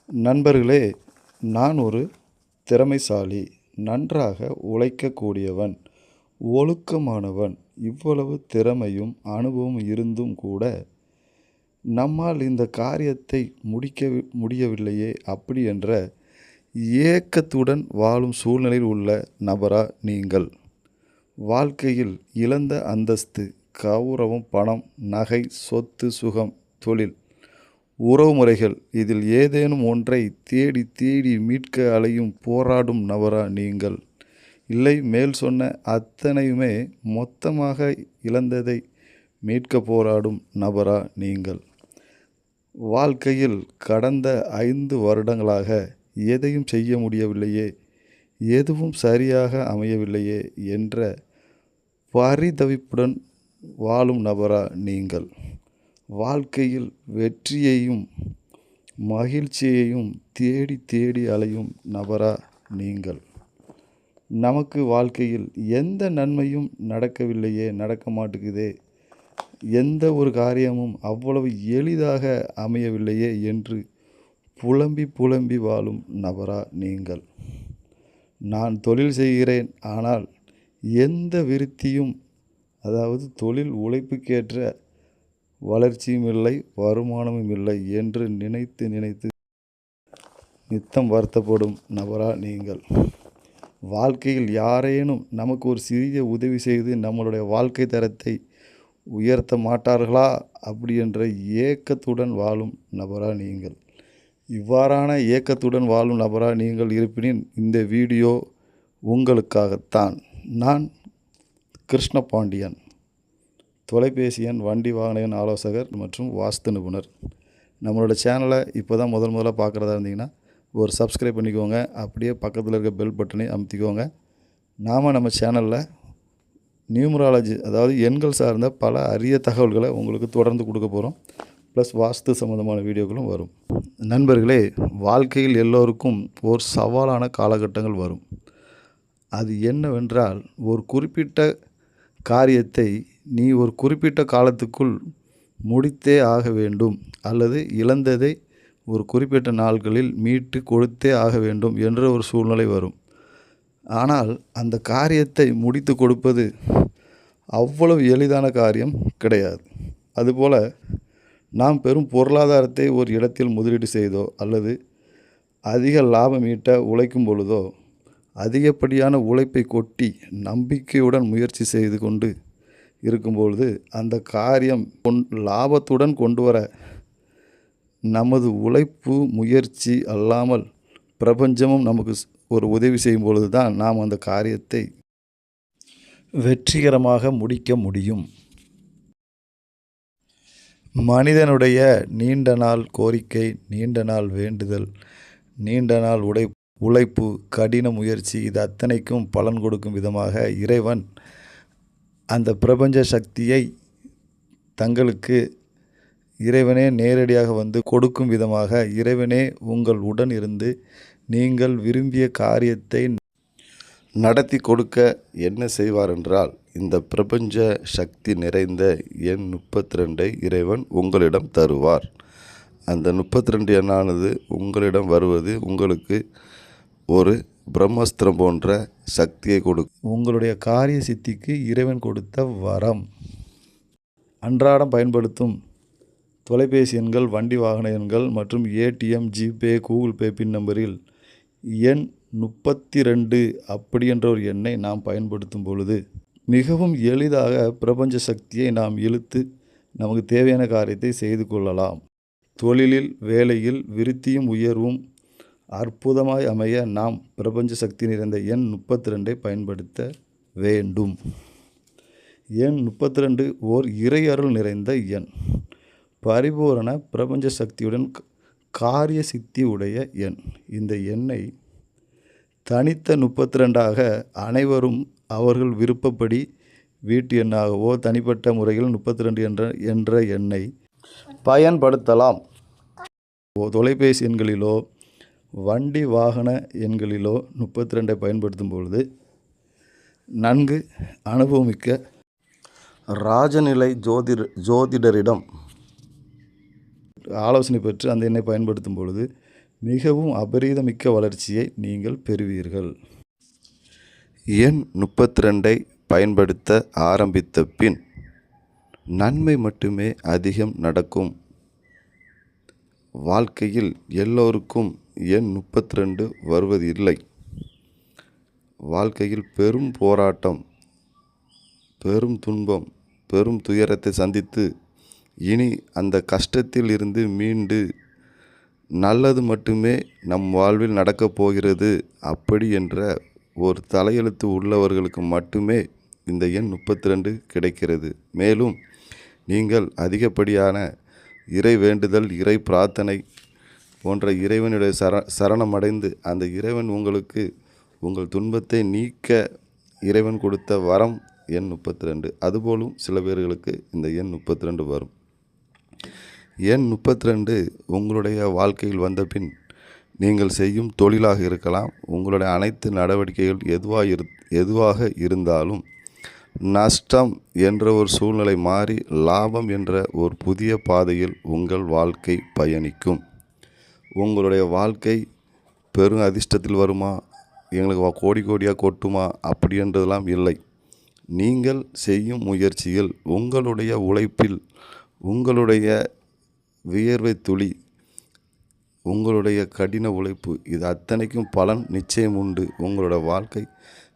நண்பர்களே, நான் ஒரு திறமைசாலி, நன்றாக உழைக்கக்கூடியவன், ஒழுக்கமானவன். இவ்வளவு திறமையும் அனுபவமும் இருந்தும் கூட நம்மால் இந்த காரியத்தை முடியவில்லையே அப்படி என்ற ஏக்கத்துடன் வாழும் சூழ்நிலையில் உள்ள நபரா நீங்கள்? வாழ்க்கையில் இழந்த அந்தஸ்து, கௌரவம், பணம், நகை, சொத்து, சுகம், தொழில், உறவுமுறைகள், இதில் ஏதேனும் ஒன்றை தேடி தேடி மீட்க அலையும் போராடும் நபரா நீங்கள்? இல்லை, மேல் சொன்ன அத்தனையுமே மொத்தமாக இழந்ததை மீட்க போராடும் நபரா நீங்கள்? வாழ்க்கையில் கடந்த 5 வருடங்களாக எதையும் செய்ய முடியவில்லையே, எதுவும் சரியாக அமையவில்லையே என்ற பரிதவிப்புடன் வாழும் நபரா நீங்கள்? வாழ்க்கையில் வெற்றியையும் மகிழ்ச்சியையும் தேடி தேடி அலையும் நபரா நீங்கள்? நமக்கு வாழ்க்கையில் எந்த நன்மையும் நடக்கவில்லையே, நடக்க மாட்டேங்குதே, எந்த ஒரு காரியமும் அவ்வளவு எளிதாக அமையவில்லையே என்று புலம்பி புலம்பி வாழும் நபரா நீங்கள்? நான் தொழில் செய்கிறேன், ஆனால் எந்த விருத்தியும், அதாவது தொழில் உழைப்புக்கேற்ற வளர்ச்சியும் இல்லை, வருமானமும் இல்லை என்று நினைத்து நினைத்து நித்தம் வருத்தப்படும் நபரா நீங்கள்? வாழ்க்கையில் யாரேனும் நமக்கு ஒரு சிறிய உதவி செய்து நம்மளுடைய வாழ்க்கை தரத்தை உயர்த்த மாட்டார்களா அப்படி என்ற ஏக்கத்துடன் வாழும் நபரா நீங்கள்? இவ்வாறான ஏக்கத்துடன் வாழும் நபரா நீங்கள் இருப்பினின் இந்த வீடியோ உங்களுக்காகத்தான். நான் கிருஷ்ணபாண்டியன், தொலைபேசி எண், வண்டி வாகன எண் ஆலோசகர் மற்றும் வாஸ்து நிபுணர். நம்மளோட சேனலை இப்போ தான் முதல்ல பார்க்குறதா இருந்தீங்கன்னா ஒரு சப்ஸ்கிரைப் பண்ணிக்கோங்க. அப்படியே பக்கத்தில் இருக்க பெல் பட்டனை அமுத்திக்கோங்க. நம்ம சேனலில் நியூமராலஜி, அதாவது எண்கள் சார்ந்த பல அரிய தகவல்களை உங்களுக்கு தொடர்ந்து கொடுக்க போகிறோம். ப்ளஸ் வாஸ்து சம்மந்தமான வீடியோக்களும் வரும். நண்பர்களே, வாழ்க்கையில் எல்லோருக்கும் ஒரு சவாலான காலகட்டங்கள் வரும். அது என்னவென்றால், ஒரு குறிப்பிட்ட காரியத்தை நீ ஒரு குறிப்பிட்ட காலத்துக்குள் முடித்தே ஆக வேண்டும், அல்லது இழந்ததை ஒரு குறிப்பிட்ட நாட்களில் மீட்டு கொடுத்தே ஆக வேண்டும் என்ற ஒரு சூழ்நிலை வரும். ஆனால் அந்த காரியத்தை முடித்து கொடுப்பது அவ்வளவு எளிதான காரியம் கிடையாது. அதுபோல் நாம் பெரும் பொருளாதாரத்தை ஒரு இடத்தில் முதலீடு செய்தோ அல்லது அதிக லாபம் ஈட்ட உழைக்கும் பொழுதோ அதிகப்படியான உழைப்பை கொட்டி நம்பிக்கையுடன் முயற்சி செய்து கொண்டு இருக்கும்பொழுது அந்த காரியம் லாபத்துடன் கொண்டு வர நமது உழைப்பு முயற்சி அல்லாமல் பிரபஞ்சமும் நமக்கு ஒரு உதவி செய்யும் பொழுது தான் நாம் அந்த காரியத்தை வெற்றிகரமாக முடிக்க முடியும். மனிதனுடைய நீண்ட நாள் கோரிக்கை, நீண்ட நாள் வேண்டுதல், நீண்ட நாள் உழைப்பு, கடின முயற்சி, இது அத்தனைக்கும் பலன் கொடுக்கும் விதமாக இறைவன் அந்த பிரபஞ்ச சக்தியை தங்களுக்கு இறைவனே நேரடியாக வந்து கொடுக்கும் விதமாக இறைவனே உங்கள் உடன் இருந்து நீங்கள் விரும்பிய காரியத்தை நடத்தி கொடுக்க என்ன செய்வார் என்றால், இந்த பிரபஞ்ச சக்தி நிறைந்த எண் 32 இறைவன் உங்களிடம் தருவார். அந்த 32 எண்ணானது உங்களிடம் வருவது உங்களுக்கு ஒரு பிரம்மஸ்திரம் போன்ற சக்தியை கொடுக்கும். உங்களுடைய காரிய சித்திக்கு இறைவன் கொடுத்த வரம். அன்றாடம் பயன்படுத்தும் தொலைபேசி எண்கள், வண்டி வாகன எண்கள் மற்றும் ஏடிஎம், ஜிபே, கூகுள் பே பின் நம்பரில் எண் 32 அப்படி என்ற ஒரு எண்ணை நாம் பயன்படுத்தும் பொழுது மிகவும் எளிதாக பிரபஞ்ச சக்தியை நாம் இழுத்து நமக்கு தேவையான காரியத்தை செய்து கொள்ளலாம். தொழிலில், வேலையில் விருத்தியும் உயர்வும் அற்புதமாய் அமைய நாம் பிரபஞ்ச சக்தி நிறைந்த எண் 32 பயன்படுத்த வேண்டும். எண் 32 ஓர் இறை அருள் நிறைந்த எண். பரிபூரண பிரபஞ்ச சக்தியுடன் காரிய சித்தி உடைய எண். இந்த எண்ணை தனித்த 32ஆக அனைவரும் அவர்கள் விருப்பப்படி வீட்டு எண்ணாகவோ தனிப்பட்ட முறையில் 32 என்ற எண்ணை பயன்படுத்தலாம். தொலைபேசி எண்களிலோ வண்டி வாகன எண்களிலோ 32 பயன்படுத்தும் பொழுது நன்கு அனுபவமிக்க ராஜநிலை ஜோதிடரிடம் ஆலோசனை பெற்று அந்த எண்ணை பயன்படுத்தும் பொழுது மிகவும் அபரிதமிக்க வளர்ச்சியை நீங்கள் பெறுவீர்கள். எண் 32ஐ பயன்படுத்த ஆரம்பித்த பின் நன்மை மட்டுமே அதிகம் நடக்கும். வாழ்க்கையில் எல்லோருக்கும் எண் 32 வருவது இல்லை. வாழ்க்கையில் பெரும் போராட்டம், பெரும் துன்பம், பெரும் துயரத்தை சந்தித்து இனி அந்த கஷ்டத்தில் இருந்து மீண்டு நல்லது மட்டுமே நம் வாழ்வில் நடக்கப் போகிறது அப்படி என்ற ஒரு தலையெழுத்து உள்ளவர்களுக்கு மட்டுமே இந்த எண் 32 கிடைக்கிறது. மேலும் நீங்கள் அதிகப்படியான இறை வேண்டுதல், இறை பிரார்த்தனை போன்ற இறைவனுடைய சரணமடைந்து அந்த இறைவன் உங்களுக்கு உங்கள் துன்பத்தை நீக்க இறைவன் கொடுத்த வரம் எண் 32. அதுபோலும் சில பேர்களுக்கு இந்த எண் 32 வரும். எண் 32 உங்களுடைய வாழ்க்கையில் வந்த பின் நீங்கள் செய்யும் தொழிலாக இருக்கலாம், உங்களுடைய அனைத்து நடவடிக்கைகள் எதுவாக இருந்தாலும் நஷ்டம் என்ற ஒரு சூழ்நிலை மாறி லாபம் என்ற ஒரு புதிய பாதையில் உங்கள் வாழ்க்கை பயணிக்கும். உங்களுடைய வாழ்க்கை பெரும் அதிர்ஷ்டத்தில் வருமா, எங்களுக்கு கோடி கோடியாக கொட்டுமா அப்படின்றதெல்லாம் இல்லை. நீங்கள் செய்யும் முயற்சியில், உங்களுடைய உழைப்பில், உங்களுடைய வியர்வை துளி, உங்களுடைய கடின உழைப்பு இது அத்தனைக்கும் பலன் நிச்சயம் உண்டு. உங்களுடைய வாழ்க்கை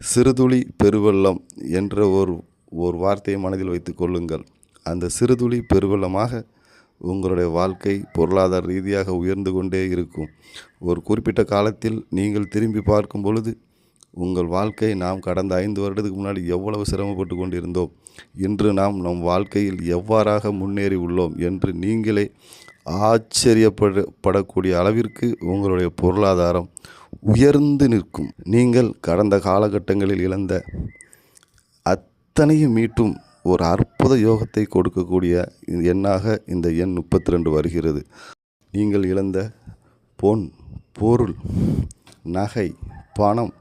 சிறுதுளி பெருவெள்ளம் என்ற ஒரு வார்த்தையை மனதில் வைத்து கொள்ளுங்கள். அந்த சிறுதுளி பெருவெள்ளமாக உங்களுடைய வாழ்க்கை பொருளாதார ரீதியாக உயர்ந்து கொண்டே இருக்கும். ஒரு குறிப்பிட்ட காலத்தில் நீங்கள் திரும்பி பார்க்கும் பொழுது உங்கள் வாழ்க்கை நாம் கடந்த 5 வருடத்துக்கு முன்னாடி எவ்வளவு சிரமப்பட்டு கொண்டிருந்தோம், இன்று நாம் நம் வாழ்க்கையில் எவ்வாறாக முன்னேறி உள்ளோம் என்று நீங்களே ஆச்சரியப்படக்கூடிய அளவிற்கு உங்களுடைய பொருளாதாரம் உயர்ந்து நிற்கும். நீங்கள் கடந்த காலகட்டங்களில் இழந்த அத்தனையும் மீட்டும் ஒரு அற்புத யோகத்தை கொடுக்கக்கூடிய எண்ணாக இந்த எண் 32 வருகிறது. நீங்கள் இழந்த பொன், பொருள், நகை, பணம்,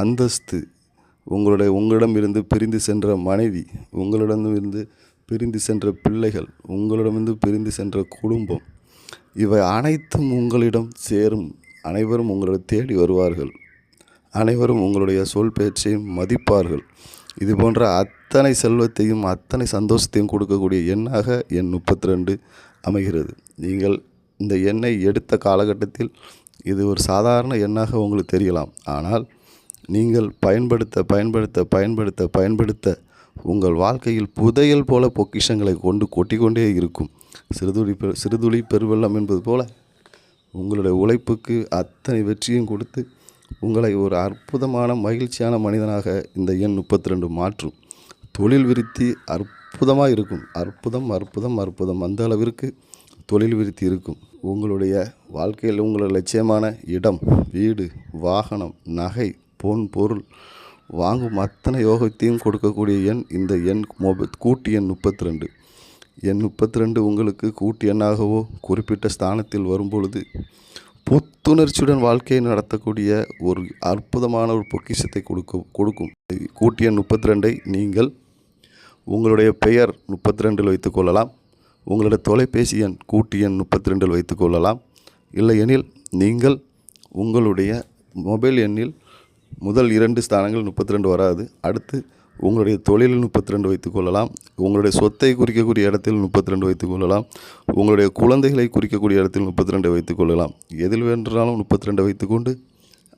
அந்தஸ்து, உங்களிடமிருந்து பிரிந்து சென்ற மனைவி, உங்களிடமிருந்து பிரிந்து சென்ற பிள்ளைகள், உங்களிடமிருந்து பிரிந்து சென்ற குடும்பம், இவை அனைத்தும் உங்களிடம் சேரும். அனைவரும் உங்களை தேடி வருவார்கள். அனைவரும் உங்களுடைய சொல் பேச்சையும் மதிப்பார்கள். இது போன்ற அத்தனை செல்வத்தையும் அத்தனை சந்தோஷத்தையும் கொடுக்கக்கூடிய எண்ணாக எண் 32 அமைகிறது. நீங்கள் இந்த எண்ணை எடுத்த காலகட்டத்தில் இது ஒரு சாதாரண எண்ணாக உங்களுக்கு தெரியலாம். ஆனால் நீங்கள் பயன்படுத்த உங்கள் வாழ்க்கையில் புதையல் போல பொக்கிஷங்களை கொட்டிக்கொண்டே இருக்கும். சிறுதுளி பெருவெள்ளம் என்பது போல உங்களுடைய உழைப்புக்கு அத்தனை வெற்றியும் கொடுத்து உங்களை ஒரு அற்புதமான மகிழ்ச்சியான மனிதனாக இந்த எண் 32 மாற்றும். தொழில் விருத்தி அற்புதமாக இருக்கும். அற்புதம் அந்த அளவிற்கு தொழில் விருத்தி இருக்கும். உங்களுடைய வாழ்க்கையில் உங்களுடைய லட்சியமான இடம், வீடு, வாகனம், நகை, பொன், பொருள் வாங்கும் அத்தனை யோகத்தையும் கொடுக்கக்கூடிய எண் இந்த எண் கூட்டு எண் 32. எண் 32 உங்களுக்கு கூட்டு எண்ணாகவோ குறிப்பிட்ட ஸ்தானத்தில் வரும்பொழுது புத்துணர்ச்சியுடன் வாழ்க்கையை நடத்தக்கூடிய ஒரு அற்புதமான ஒரு பொக்கிஷத்தை கொடுக்கும். கூட்டு எண் 32ஐ நீங்கள் உங்களுடைய பெயர் 32 வைத்துக்கொள்ளலாம். உங்களுடைய தொலைபேசி எண் கூட்டு எண் 32 வைத்துக்கொள்ளலாம். இல்லையெனில் நீங்கள் உங்களுடைய மொபைல் எண்ணில் முதல் 2 ஸ்தானங்கள் 32 வராது. அடுத்து உங்களுடைய தொழிலில் 32 வைத்துக்கொள்ளலாம். உங்களுடைய சொத்தை குறிக்கக்கூடிய இடத்தில் 32 வைத்துக்கொள்ளலாம். உங்களுடைய குழந்தைகளை குறிக்கக்கூடிய இடத்தில் 32 வைத்துக்கொள்ளலாம். எதில் வேண்டாலும் 32 வைத்துக்கொண்டு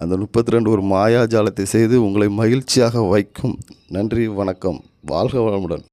அந்த 32 ஒரு மாயாஜாலத்தை செய்து உங்களை மகிழ்ச்சியாக வைக்கும். நன்றி, வணக்கம், வாழ்க வளமுடன்.